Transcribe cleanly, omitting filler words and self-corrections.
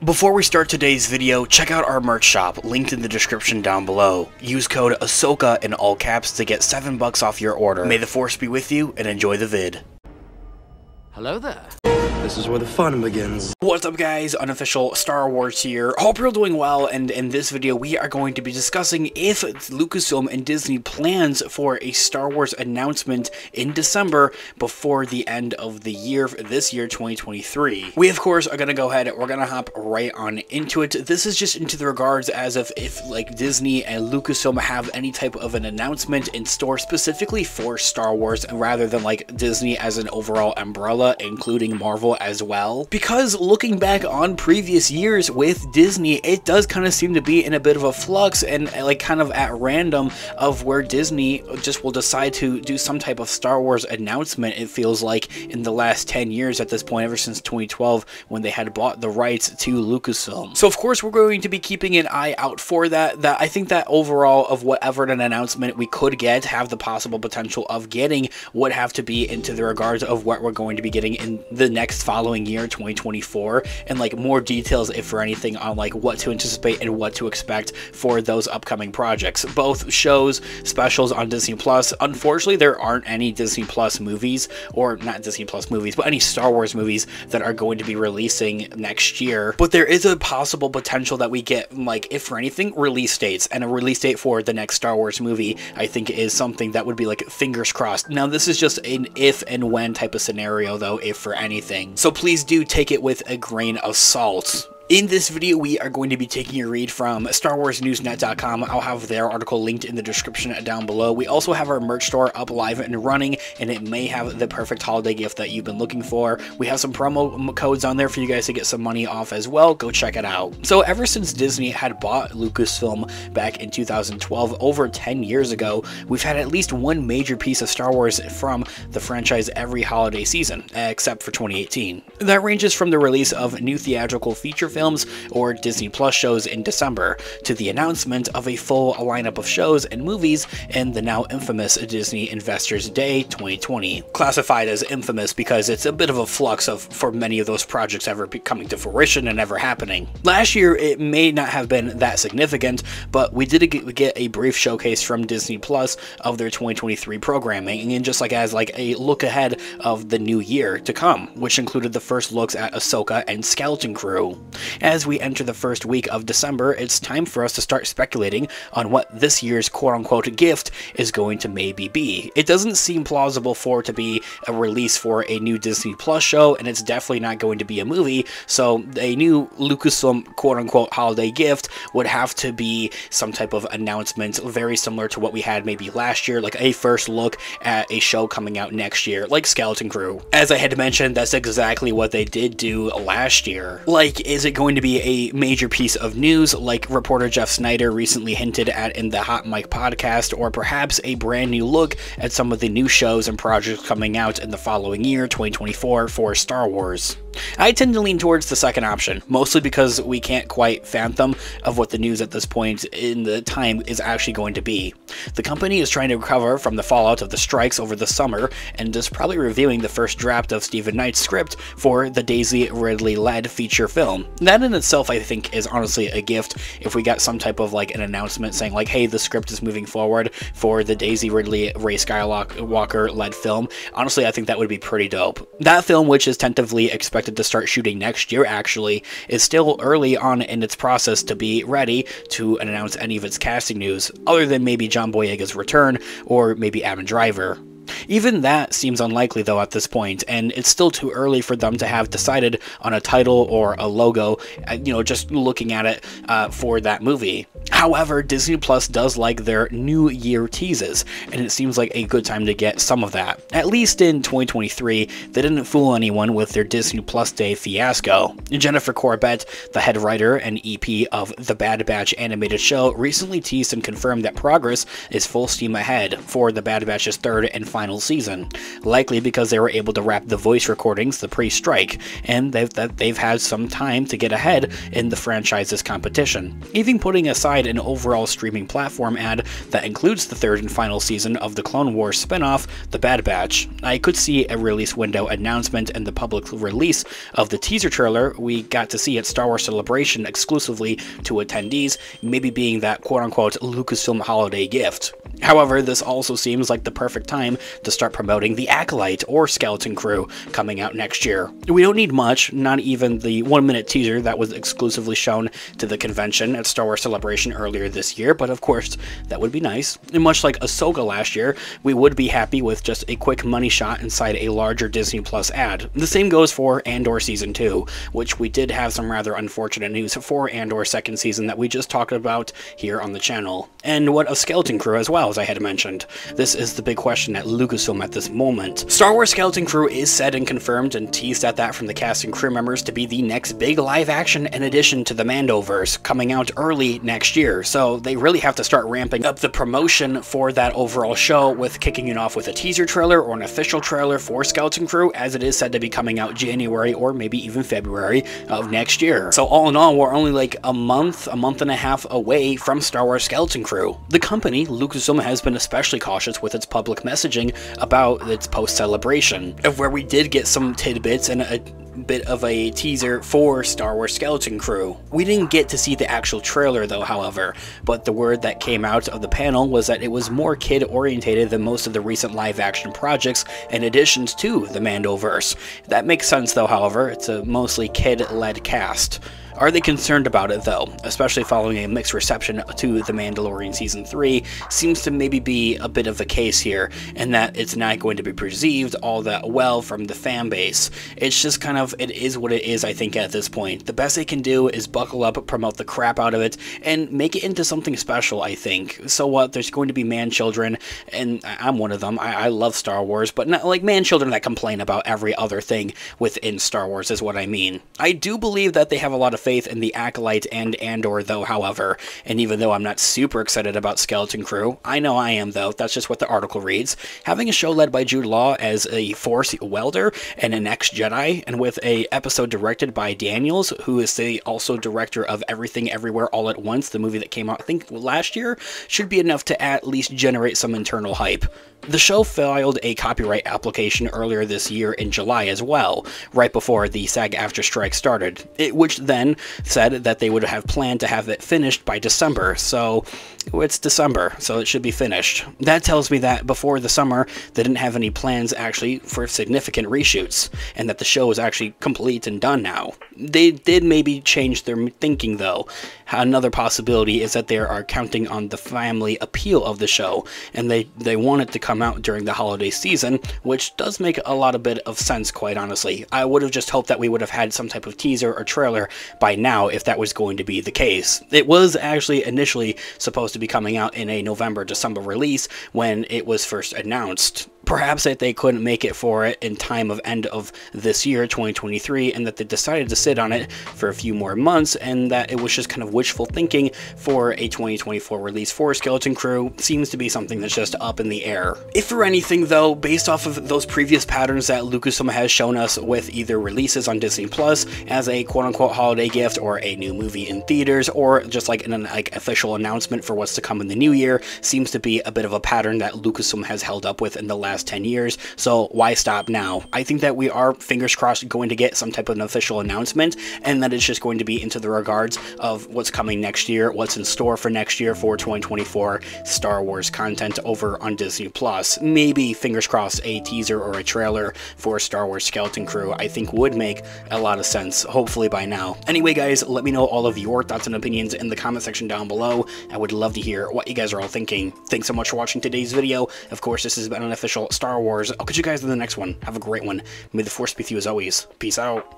Before we start today's video, check out our merch shop, linked in the description down below. Use code Ahsoka in all caps to get $7 off your order. May the Force be with you, and enjoy the vid. Hello there. This is where the fun begins. What's up guys, Unofficial Star Wars here. Hope you're doing well, and in this video we are going to be discussing if Lucasfilm and Disney plans for a Star Wars announcement in December before the end of the year, this year 2023. We of course are going to go ahead, we're going to hop right on into it. This is just into the regards as of if like Disney and Lucasfilm have any type of an announcement in store specifically for Star Wars rather than like Disney as an overall umbrella, including Marvel as well. Because looking back on previous years with Disney, it does kind of seem to be in a bit of a flux and like kind of at random of where Disney just will decide to do some type of Star Wars announcement. It feels like in the last 10 years at this point, ever since 2012 when they had bought the rights to Lucasfilm. So of course we're going to be keeping an eye out for that. I think that overall of whatever an announcement we could get, have the possible potential of getting, would have to be into the regards of what we're going to be getting in the next following year 2024, and like more details if for anything on like what to anticipate and what to expect for those upcoming projects, both shows, specials on Disney Plus. Unfortunately there aren't any Disney Plus movies, or not Disney Plus movies, but any Star Wars movies that are going to be releasing next year, but there is a possible potential that we get, like if for anything, release dates, and a release date for the next Star Wars movie I think is something that would be like fingers crossed. Now this is just an if and when type of scenario though, if for anything, so please do take it with a grain of salt. In this video, we are going to be taking a read from StarWarsNewsNet.com. I'll have their article linked in the description down below. We also have our merch store up live and running, and it may have the perfect holiday gift that you've been looking for. We have some promo codes on there for you guys to get some money off as well. Go check it out. So ever since Disney had bought Lucasfilm back in 2012, over 10 years ago, we've had at least one major piece of Star Wars from the franchise every holiday season, except for 2018. That ranges from the release of new theatrical feature films or Disney Plus shows in December, to the announcement of a full lineup of shows and movies in the now infamous Disney Investors Day 2020. Classified as infamous because it's a bit of a flux for many of those projects ever coming to fruition and ever happening. Last year it may not have been that significant, but we did get a brief showcase from Disney Plus of their 2023 programming, and just like as like a look ahead of the new year to come, which included the first looks at Ahsoka and Skeleton Crew. As we enter the first week of December, it's time for us to start speculating on what this year's quote-unquote gift is going to maybe be. It doesn't seem plausible for it to be a release for a new Disney Plus show, and it's definitely not going to be a movie, so a new Lucasfilm quote-unquote holiday gift would have to be some type of announcement very similar to what we had maybe last year, like a first look at a show coming out next year, like Skeleton Crew. As I had mentioned, that's exactly what they did do last year. Like, is it going to be a major piece of news like reporter Jeff Snyder recently hinted at in the Hot Mic podcast, or perhaps a brand new look at some of the new shows and projects coming out in the following year, 2024, for Star Wars? I tend to lean towards the second option, mostly because we can't quite fathom of what the news at this point in the time is actually going to be. The company is trying to recover from the fallout of the strikes over the summer, and is probably reviewing the first draft of Stephen Knight's script for the Daisy Ridley-led feature film. That in itself I think is honestly a gift if we got some type of like an announcement saying like, hey, the script is moving forward for the Daisy Ridley Ray Skywalker led film. Honestly, I think that would be pretty dope. That film, which is tentatively expected to start shooting next year, actually is still early on in its process to be ready to announce any of its casting news, other than maybe John Boyega's return or maybe Adam Driver. Even that seems unlikely though at this point, and it's still too early for them to have decided on a title or a logo, just looking at it for that movie. However, Disney Plus does like their New Year teases, and it seems like a good time to get some of that. At least in 2023, they didn't fool anyone with their Disney Plus Day fiasco. Jennifer Corbett, the head writer and EP of the Bad Batch animated show, recently teased and confirmed that progress is full steam ahead for the Bad Batch's third and final season, likely because they were able to wrap the voice recordings the pre-strike, and they've had some time to get ahead in the franchise's competition. Even putting aside provide an overall streaming platform ad that includes the third and final season of the Clone Wars spin-off, The Bad Batch. I could see a release window announcement and the public release of the teaser trailer we got to see at Star Wars Celebration exclusively to attendees, maybe being that quote-unquote Lucasfilm holiday gift. However, this also seems like the perfect time to start promoting The Acolyte or Skeleton Crew coming out next year. We don't need much, not even the 1-minute teaser that was exclusively shown to the convention at Star Wars Celebration earlier this year, but of course, that would be nice. And much like Ahsoka last year, we would be happy with just a quick money shot inside a larger Disney Plus ad. The same goes for Andor Season 2, which we did have some rather unfortunate news for Andor second season that we just talked about here on the channel. And what of Skeleton Crew as well, as I had mentioned. This is the big question at Lucasfilm at this moment. Star Wars Skeleton Crew is said and confirmed and teased at that from the cast and crew members to be the next big live action in addition to the Mandoverse, coming out early next year. So they really have to start ramping up the promotion for that overall show with kicking it off with a teaser trailer or an official trailer for Skeleton Crew, as it is said to be coming out January or maybe even February of next year. So all in all, we're only like a month and a half away from Star Wars Skeleton Crew. The company, Lucasfilm, has been especially cautious with its public messaging about its post-celebration, of where we did get some tidbits and a bit of a teaser for Star Wars Skeleton Crew. We didn't get to see the actual trailer though, however, but the word that came out of the panel was that it was more kid-orientated than most of the recent live-action projects in additions to the Mandoverse. That makes sense though, however, it's a mostly kid-led cast. Are they concerned about it though, especially following a mixed reception to The Mandalorian Season 3 seems to maybe be a bit of a case here, and that it's not going to be perceived all that well from the fan base. It's just kind of, it is what it is, I think, at this point. The best they can do is buckle up, promote the crap out of it, and make it into something special, I think. So what, there's going to be man-children, and I'm one of them. I love Star Wars, but not like man-children that complain about every other thing within Star Wars is what I mean. I do believe that they have a lot of faith in the Acolyte and Andor though, however, and even though I'm not super excited about Skeleton Crew, I know I am though, that's just what the article reads, having a show led by Jude Law as a Force welder and an ex-Jedi, and with a episode directed by Daniels, who is the also director of Everything Everywhere All at Once, the movie that came out I think last year, should be enough to at least generate some internal hype. The show filed a copyright application earlier this year in July as well, right before the SAG-AFTRA strike started, which then said that they would have planned to have it finished by December, so it's December, so it should be finished. That tells me that before the summer, they didn't have any plans actually for significant reshoots, and that the show is actually complete and done now. They did maybe change their thinking though. Another possibility is that they are counting on the family appeal of the show, and they want it to come out during the holiday season, which does make a lot of bit of sense, quite honestly. I would have just hoped that we would have had some type of teaser or trailer by now if that was going to be the case. It was actually initially supposed to be coming out in a November-December release when it was first announced. Perhaps that they couldn't make it for it in time of end of this year, 2023, and that they decided to sit on it for a few more months, and that it was just kind of wishful thinking for a 2024 release for Skeleton Crew seems to be something that's just up in the air. If for anything though, based off of those previous patterns that Lucasfilm has shown us with either releases on Disney Plus as a quote-unquote holiday gift, or a new movie in theaters, or just like an official announcement for what's to come in the new year, seems to be a bit of a pattern that Lucasfilm has held up with in the last 10 years, so why stop now? I think that we are, fingers crossed, going to get some type of an official announcement, and that it's just going to be into the regards of what's coming next year, what's in store for next year for 2024 Star Wars content over on Disney Plus. Maybe, fingers crossed, a teaser or a trailer for Star Wars Skeleton Crew I think would make a lot of sense, hopefully by now. Anyway guys, let me know all of your thoughts and opinions in the comment section down below. I would love to hear what you guys are all thinking. Thanks so much for watching today's video. Of course, this has been an official Star Wars. I'll catch you guys in the next one. Have a great one. May the Force be with you as always. Peace out.